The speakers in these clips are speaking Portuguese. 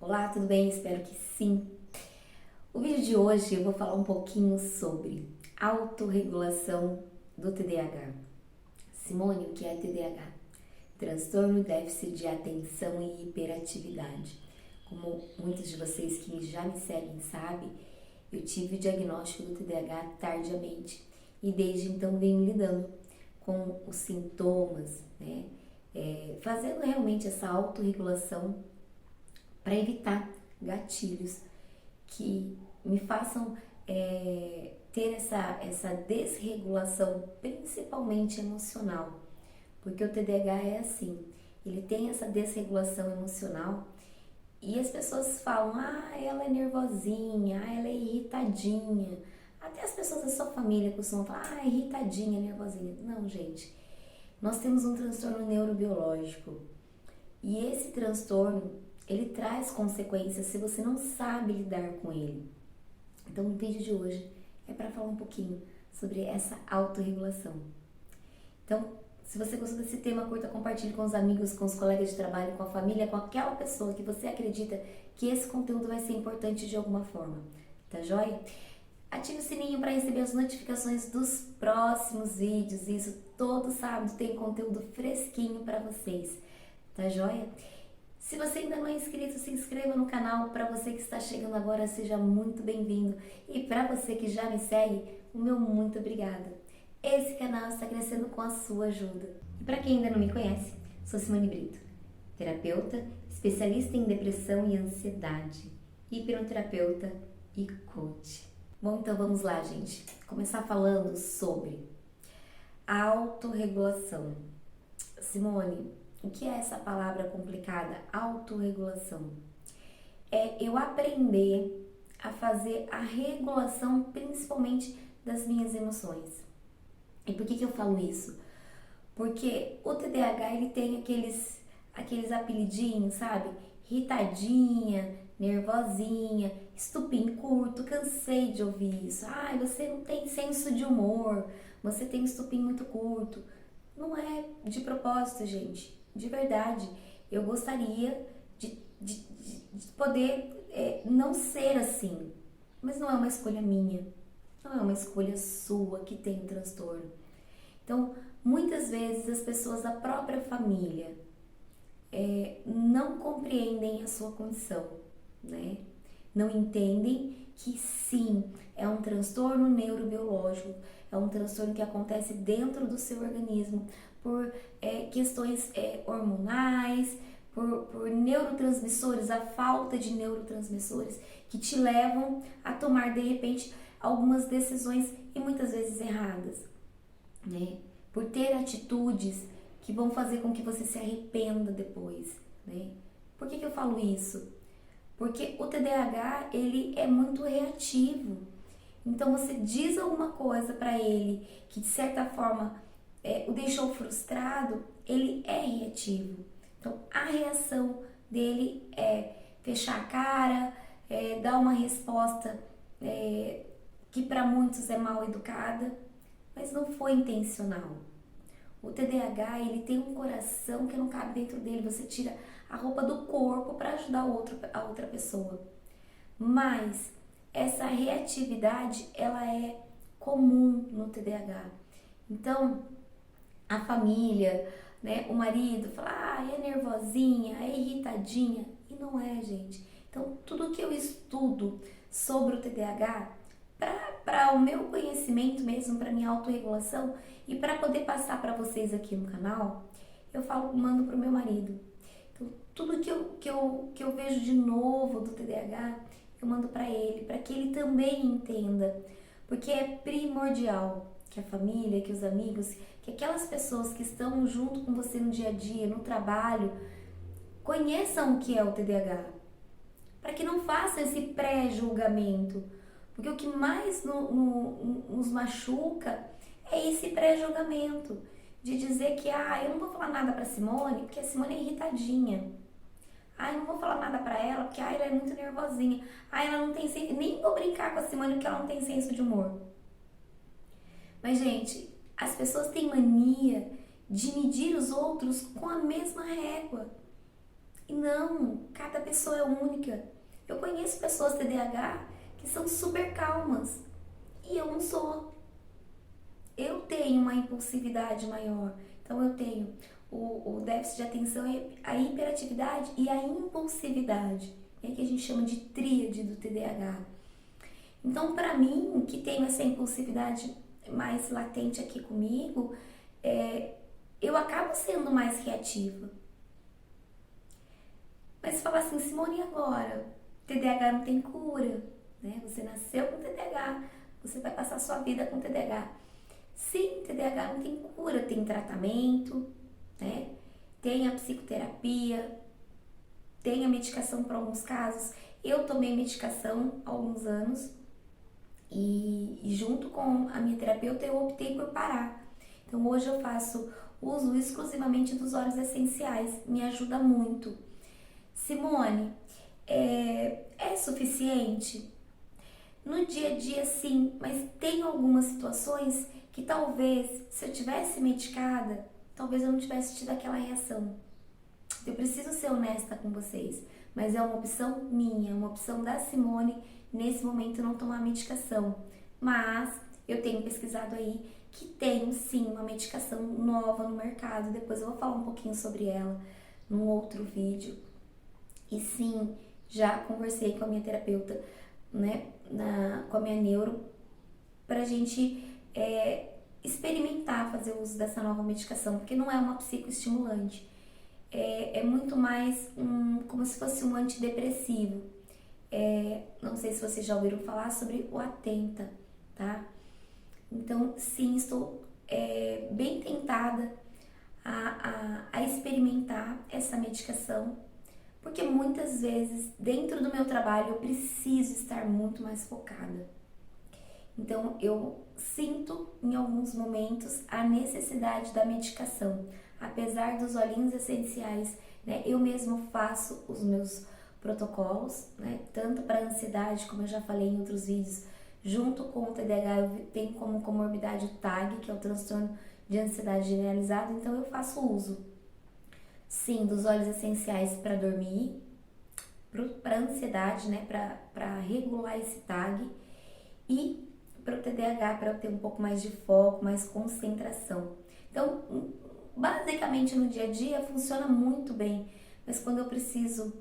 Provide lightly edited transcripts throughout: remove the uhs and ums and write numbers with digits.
Olá, tudo bem? Espero que sim. O vídeo de hoje eu vou falar um pouquinho sobre autorregulação do TDAH. Simone, o que é TDAH? Transtorno déficit de atenção e hiperatividade. Como muitos de vocês que já me seguem sabem, eu tive o diagnóstico do TDAH tardiamente e desde então venho lidando com os sintomas, né? Fazendo realmente essa autorregulação para evitar gatilhos que me façam ter essa desregulação, principalmente emocional, porque o TDAH é assim, ele tem essa desregulação emocional e as pessoas falam, ela é nervosinha, ela é irritadinha, até as pessoas da sua família costumam falar, é irritadinha, nervosinha. Não, gente, nós temos um transtorno neurobiológico e esse transtorno, ele traz consequências se você não sabe lidar com ele. Então, o vídeo de hoje é para falar um pouquinho sobre essa autorregulação. Então, se você gostou desse tema, curta, compartilhe com os amigos, com os colegas de trabalho, com a família, com aquela pessoa que você acredita que esse conteúdo vai ser importante de alguma forma. Tá joia? Ative o sininho para receber as notificações dos próximos vídeos. Isso todo sábado tem conteúdo fresquinho para vocês. Tá joia? Se você ainda não é inscrito, se inscreva no canal. Para você que está chegando agora, seja muito bem-vindo. E para você que já me segue, o meu muito obrigada. Esse canal está crescendo com a sua ajuda. E para quem ainda não me conhece, sou Simone Brito, terapeuta, especialista em depressão e ansiedade, hipnoterapeuta e coach. Bom, então vamos lá, gente. Começar falando sobre a autorregulação. Simone, o que é essa palavra complicada? Autorregulação. É eu aprender a fazer a regulação principalmente das minhas emoções. E por que eu falo isso? Porque o TDAH ele tem aqueles apelidinhos, sabe? Irritadinha, nervosinha, estupim curto, cansei de ouvir isso. Você não tem senso de humor, você tem estupim muito curto. Não é de propósito, gente. De verdade, eu gostaria de poder não ser assim, mas não é uma escolha minha, não é uma escolha sua que tem transtorno. Então, muitas vezes as pessoas da própria família não compreendem a sua condição, né? Não entendem que sim, é um transtorno neurobiológico, é um transtorno que acontece dentro do seu organismo por questões hormonais, por neurotransmissores, a falta de neurotransmissores que te levam a tomar de repente algumas decisões e muitas vezes erradas, né? Por ter atitudes que vão fazer com que você se arrependa depois, né? Por que eu falo isso? Porque o TDAH, ele é muito reativo. Então, você diz alguma coisa para ele que, de certa forma, o deixou frustrado, ele é reativo. Então, a reação dele é fechar a cara, dar uma resposta que para muitos é mal educada, mas não foi intencional. O TDAH, ele tem um coração que não cabe dentro dele. Você tira a roupa do corpo para ajudar a outra pessoa. Mas essa reatividade, ela é comum no TDAH. Então, a família, né, o marido fala, é nervosinha, é irritadinha. E não é, gente. Então, tudo que eu estudo sobre o TDAH, para o meu conhecimento mesmo, para minha autorregulação e para poder passar para vocês aqui no canal, eu mando para o meu marido. Então, tudo que eu vejo de novo do TDAH, eu mando para que ele também entenda, porque é primordial que a família, que os amigos, que aquelas pessoas que estão junto com você no dia a dia, no trabalho, conheçam o que é o TDAH, para que não façam esse pré-julgamento, porque o que mais nos machuca é esse pré-julgamento, de dizer que eu não vou falar nada para Simone, porque a Simone é irritadinha. Eu não vou falar nada pra ela, porque ela é muito nervosinha. Ela não tem senso, nem vou brincar com a Simone porque ela não tem senso de humor. Mas, gente, as pessoas têm mania de medir os outros com a mesma régua. E não, cada pessoa é única. Eu conheço pessoas TDAH que são super calmas e eu não sou. Eu tenho uma impulsividade maior, então eu tenho o déficit de atenção, a hiperatividade e a impulsividade, é que a gente chama de tríade do TDAH. Então, para mim, que tenho essa impulsividade mais latente aqui comigo, eu acabo sendo mais reativa. Mas se falar assim, Simone, e agora? TDAH não tem cura, né? Você nasceu com TDAH, você vai passar a sua vida com TDAH. Sim, TDAH não tem cura, tem tratamento, né? Tem a psicoterapia, tem a medicação para alguns casos. Eu tomei medicação há alguns anos e junto com a minha terapeuta eu optei por parar. Então hoje eu faço uso exclusivamente dos óleos essenciais, me ajuda muito. Simone, é suficiente? No dia a dia sim, mas tem algumas situações que talvez, se eu tivesse medicada, talvez eu não tivesse tido aquela reação. Eu preciso ser honesta com vocês, mas é uma opção minha, uma opção da Simone, nesse momento não tomar medicação. Mas eu tenho pesquisado aí que tem sim uma medicação nova no mercado, depois eu vou falar um pouquinho sobre ela num outro vídeo. E sim, já conversei com a minha terapeuta, né, com a minha neuro, pra gente experimentar fazer o uso dessa nova medicação, porque não é uma psicoestimulante, é muito mais como se fosse um antidepressivo. Não sei se vocês já ouviram falar sobre o Atenta, tá? Então, sim, estou bem tentada a experimentar essa medicação, porque muitas vezes, dentro do meu trabalho, eu preciso estar muito mais focada. Então, eu sinto, em alguns momentos, a necessidade da medicação. Apesar dos olhinhos essenciais, né, eu mesmo faço os meus protocolos, né, tanto para ansiedade, como eu já falei em outros vídeos, junto com o TDAH, eu tenho como comorbidade o TAG, que é o transtorno de ansiedade generalizado, então eu faço uso, sim, dos óleos essenciais para dormir, para ansiedade, né, para regular esse TAG, e para o TDAH, para eu ter um pouco mais de foco, mais concentração. Então, basicamente no dia a dia funciona muito bem, mas quando eu preciso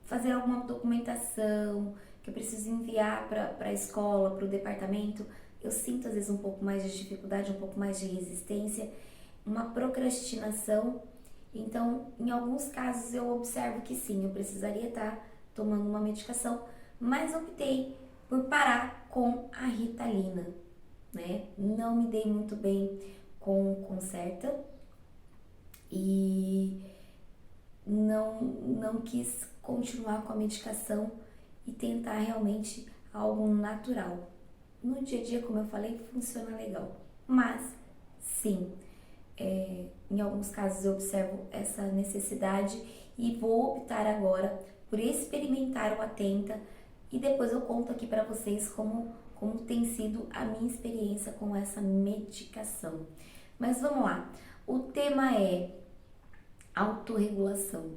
fazer alguma documentação, que eu preciso enviar para a escola, para o departamento, eu sinto às vezes um pouco mais de dificuldade, um pouco mais de resistência, uma procrastinação. Então, em alguns casos eu observo que sim, eu precisaria estar tomando uma medicação, mas optei por parar com a Ritalina, né? Não me dei muito bem com o Concerta e não quis continuar com a medicação e tentar realmente algo natural. No dia a dia, como eu falei, funciona legal, mas sim, em alguns casos eu observo essa necessidade e vou optar agora por experimentar o Atenta e depois eu conto aqui para vocês como tem sido a minha experiência com essa medicação. Mas vamos lá, o tema é autorregulação.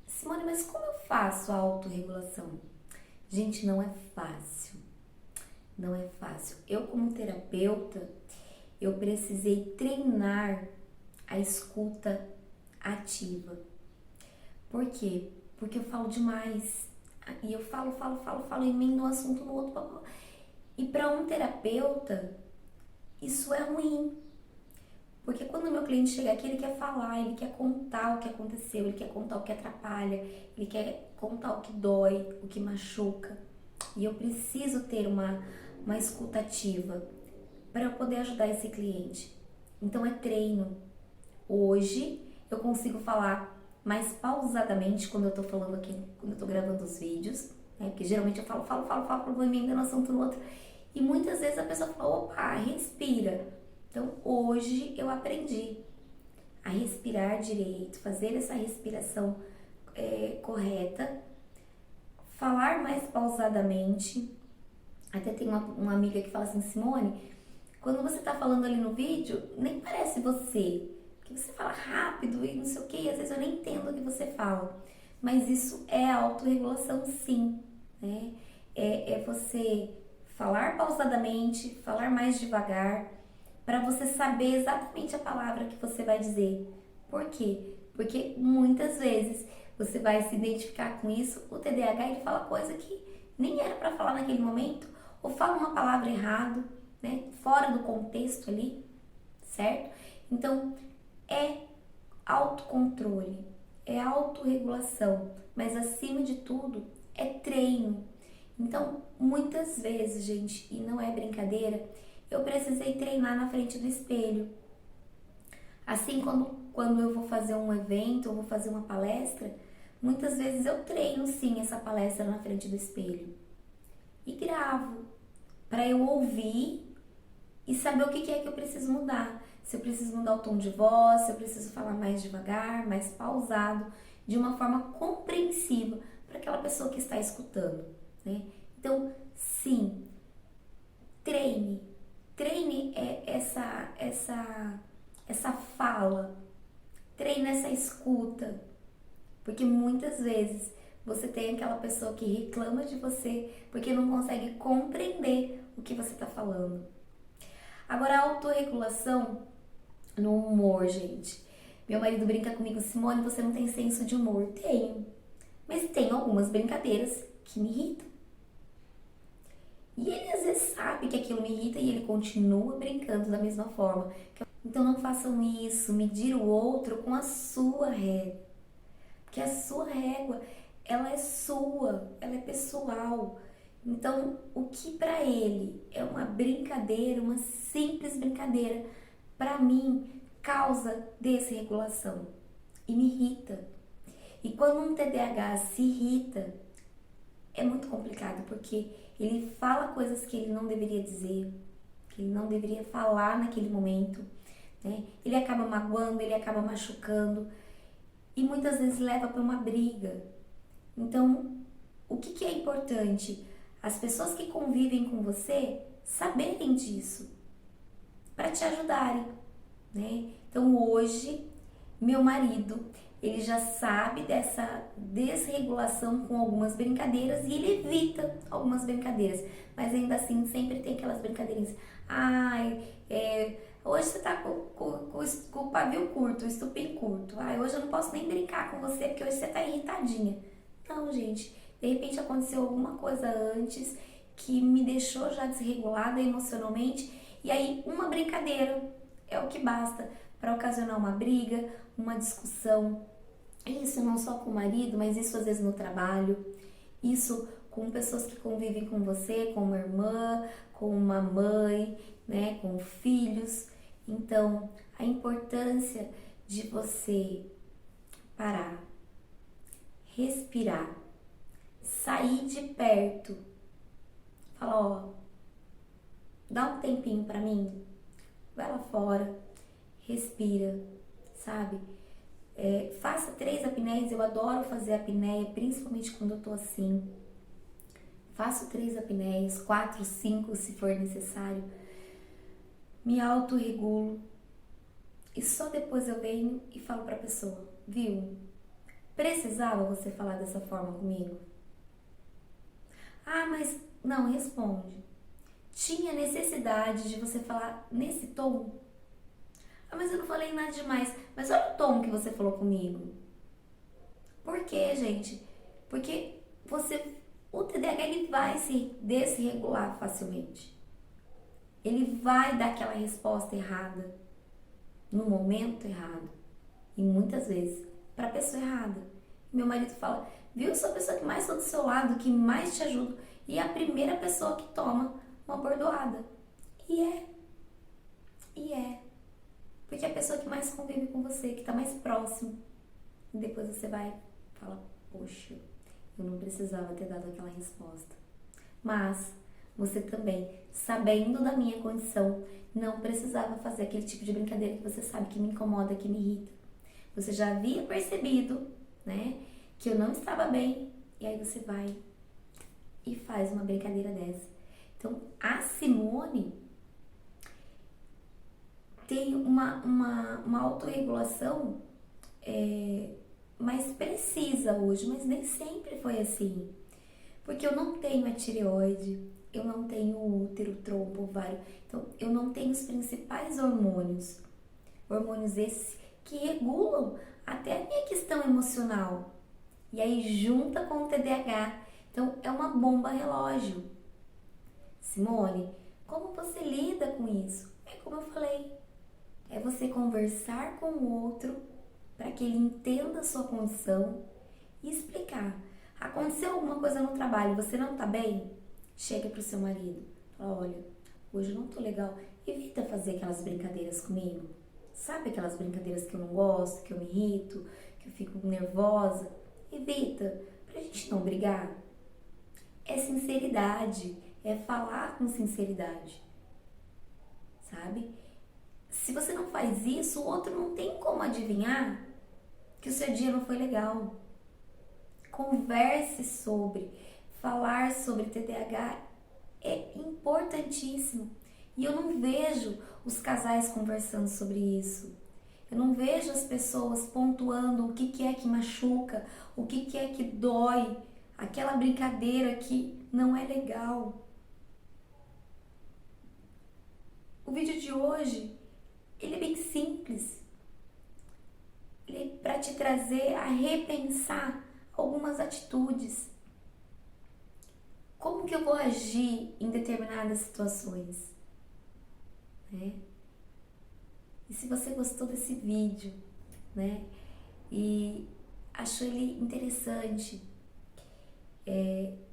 Simone, mas como eu faço a autorregulação? Gente, não é fácil. Não é fácil. Eu, como terapeuta, eu precisei treinar a escuta ativa. Por quê? Porque eu falo demais. E eu falo, emendo um assunto no outro. E para um terapeuta, isso é ruim. Porque quando o meu cliente chega aqui, ele quer falar, ele quer contar o que aconteceu, ele quer contar o que atrapalha, ele quer contar o que dói, o que machuca. E eu preciso ter uma escuta ativa para eu poder ajudar esse cliente. Então é treino. Hoje eu consigo falar mais pausadamente quando eu tô falando aqui, quando eu tô gravando os vídeos, né? Porque geralmente eu falo, vou emendando um assunto no outro. E muitas vezes a pessoa fala, opa, respira. Então, hoje eu aprendi a respirar direito, fazer essa respiração correta, falar mais pausadamente. Até tem uma amiga que fala assim, Simone, quando você tá falando ali no vídeo, nem parece você, porque que você fala rápido e não sei o que, e às vezes eu nem entendo o que você fala. Mas isso é autorregulação, sim, né? É você falar pausadamente, falar mais devagar, para você saber exatamente a palavra que você vai dizer. Por quê? Porque muitas vezes você vai se identificar com isso, o TDAH ele fala coisa que nem era para falar naquele momento, ou fala uma palavra errado, né? Fora do contexto ali, certo? Então, é autocontrole, é autorregulação, mas acima de tudo é treino. Então, muitas vezes, gente, e não é brincadeira, eu precisei treinar na frente do espelho. Assim, quando eu vou fazer um evento, eu vou fazer uma palestra, muitas vezes eu treino sim essa palestra na frente do espelho e gravo para eu ouvir e saber o que é que eu preciso mudar. Se eu preciso mudar o tom de voz, se eu preciso falar mais devagar, mais pausado, de uma forma compreensiva para aquela pessoa que está escutando, né? Então, sim, treine. Treine essa fala, treine essa escuta, porque muitas vezes você tem aquela pessoa que reclama de você porque não consegue compreender o que você está falando. Agora, a autorregulação no humor, gente. Meu marido brinca comigo, Simone, você não tem senso de humor? Tenho, mas tem algumas brincadeiras que me irritam. E ele às vezes sabe que aquilo me irrita e ele continua brincando da mesma forma. Então não façam isso, medir o outro com a sua régua. Porque a sua régua, ela é sua, ela é pessoal. Então, o que para ele é uma brincadeira, uma simples brincadeira, para mim causa desregulação e me irrita. E quando um TDAH se irrita, é muito complicado, porque ele fala coisas que ele não deveria dizer, que ele não deveria falar naquele momento, né? Ele acaba magoando, ele acaba machucando e muitas vezes leva para uma briga. Então, o que é importante? As pessoas que convivem com você saberem disso, para te ajudarem, né? Então, hoje, meu marido, ele já sabe dessa desregulação com algumas brincadeiras e ele evita algumas brincadeiras, mas ainda assim sempre tem aquelas brincadeirinhas. Ai, hoje você tá com o pavio curto, o estupim curto. Ai, hoje eu não posso nem brincar com você porque hoje você tá irritadinha. Não, gente, de repente aconteceu alguma coisa antes que me deixou já desregulada emocionalmente e aí uma brincadeira é o que basta para ocasionar uma briga, uma discussão. Isso não só com o marido, mas isso às vezes no trabalho, isso com pessoas que convivem com você, com uma irmã, com uma mãe, né, com filhos. Então, a importância de você parar, respirar, sair de perto, falar, ó, dá um tempinho pra mim, vai lá fora, respira, sabe? Faça 3 apneias, eu adoro fazer apneia, principalmente quando eu tô assim. Faço 3 apneias, 4, 5 se for necessário. Me autorregulo e só depois eu venho e falo pra pessoa, viu? Precisava você falar dessa forma comigo? Ah, mas não, responde. Tinha necessidade de você falar nesse tom? Ah, mas eu não falei nada demais. Mas olha o tom que você falou comigo. Por quê, gente? Porque o TDAH ele vai se desregular facilmente. Ele vai dar aquela resposta errada no momento errado e muitas vezes para a pessoa errada. Meu marido fala, viu, eu sou a pessoa que mais estou do seu lado, que mais te ajudo e é a primeira pessoa que toma uma bordoada. E é. Porque é a pessoa que mais convive com você, que está mais próximo. E depois você vai e fala, poxa, eu não precisava ter dado aquela resposta. Mas você também, sabendo da minha condição, não precisava fazer aquele tipo de brincadeira que você sabe que me incomoda, que me irrita. Você já havia percebido, né, que eu não estava bem, e aí você vai e faz uma brincadeira dessa. Então, a Simone, tem uma autorregulação mais precisa hoje, mas nem sempre foi assim. Porque eu não tenho a tireoide, eu não tenho o útero, trombo, ovário, então eu não tenho os principais hormônios. Hormônios esses que regulam até a minha questão emocional. E aí junta com o TDAH. Então é uma bomba relógio. Simone, como você lida com isso? É como eu falei, é você conversar com o outro para que ele entenda a sua condição e explicar. Aconteceu alguma coisa no trabalho, você não tá bem? Chega pro seu marido, fala, olha, hoje eu não tô legal, evita fazer aquelas brincadeiras comigo. Sabe aquelas brincadeiras que eu não gosto, que eu me irrito, que eu fico nervosa? Evita, pra gente não brigar. É sinceridade, é falar com sinceridade, sabe? Se você não faz isso, o outro não tem como adivinhar que o seu dia não foi legal. Converse sobre, falar sobre TDAH é importantíssimo. E eu não vejo os casais conversando sobre isso. Eu não vejo as pessoas pontuando o que é que machuca, o que é que dói, aquela brincadeira que não é legal. O vídeo de hoje, ele é bem simples. Ele é para te trazer a repensar algumas atitudes. Como que eu vou agir em determinadas situações? Né? E se você gostou desse vídeo, né, e achou ele interessante,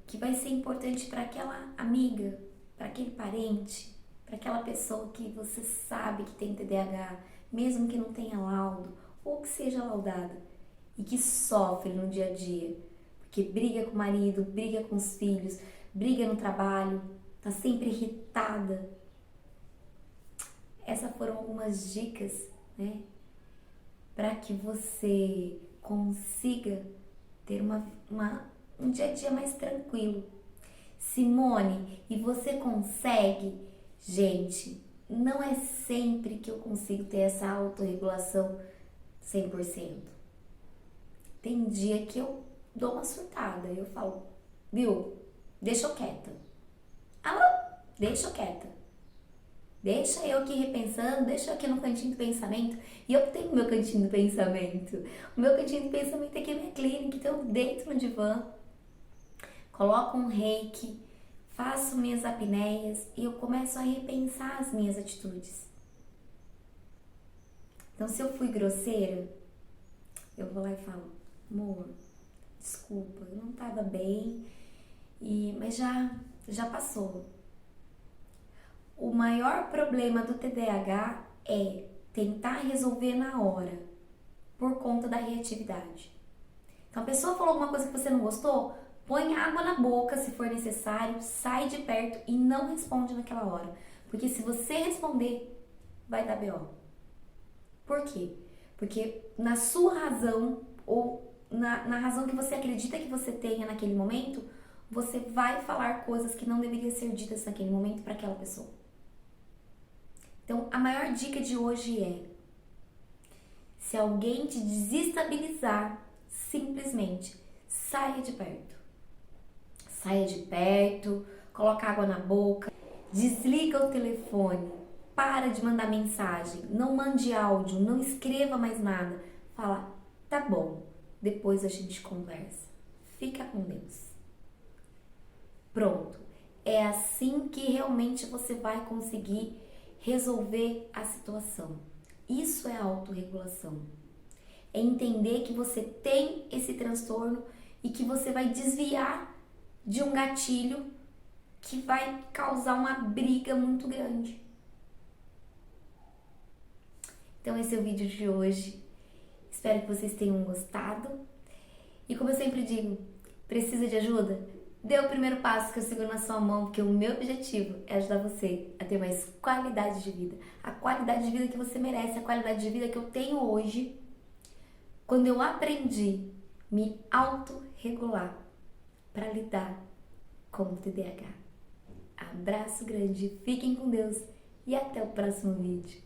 que vai ser importante para aquela amiga, para aquele parente, para aquela pessoa que você sabe que tem TDAH, mesmo que não tenha laudo, ou que seja laudada, e que sofre no dia a dia, porque briga com o marido, briga com os filhos, briga no trabalho, tá sempre irritada. Essas foram algumas dicas, né, para que você consiga ter um dia a dia mais tranquilo. Simone, e você consegue? Gente, não é sempre que eu consigo ter essa autorregulação 100%. Tem dia que eu dou uma surtada, eu falo, viu, deixa eu quieta. Ah, deixa eu quieta. Deixa eu aqui repensando, deixa eu aqui no cantinho do pensamento. E eu tenho meu cantinho do pensamento. O meu cantinho do pensamento é aqui na minha clínica, então eu deito no divã, coloco um reiki, faço minhas apneias e eu começo a repensar as minhas atitudes. Então, se eu fui grosseira, eu vou lá e falo, amor, desculpa, eu não estava bem, mas já passou. O maior problema do TDAH é tentar resolver na hora, por conta da reatividade. Então, a pessoa falou alguma coisa que você não gostou, põe água na boca se for necessário, sai de perto e não responde naquela hora. Porque se você responder, vai dar BO. Por quê? Porque na sua razão, ou na razão que você acredita que você tenha naquele momento, você vai falar coisas que não deveriam ser ditas naquele momento para aquela pessoa. Então, a maior dica de hoje é, se alguém te desestabilizar, simplesmente saia de perto. Saia de perto, coloca água na boca, desliga o telefone, para de mandar mensagem, não mande áudio, não escreva mais nada. Fala, tá bom, depois a gente conversa. Fica com Deus. Pronto. É assim que realmente você vai conseguir resolver a situação. Isso é autorregulação. É entender que você tem esse transtorno e que você vai desviar de um gatilho que vai causar uma briga muito grande. Então esse é o vídeo de hoje. Espero que vocês tenham gostado. E como eu sempre digo, precisa de ajuda? Dê o primeiro passo que eu seguro na sua mão, porque o meu objetivo é ajudar você a ter mais qualidade de vida. A qualidade de vida que você merece, a qualidade de vida que eu tenho hoje, quando eu aprendi a me autorregular para lidar com o TDAH. Abraço grande, fiquem com Deus e até o próximo vídeo.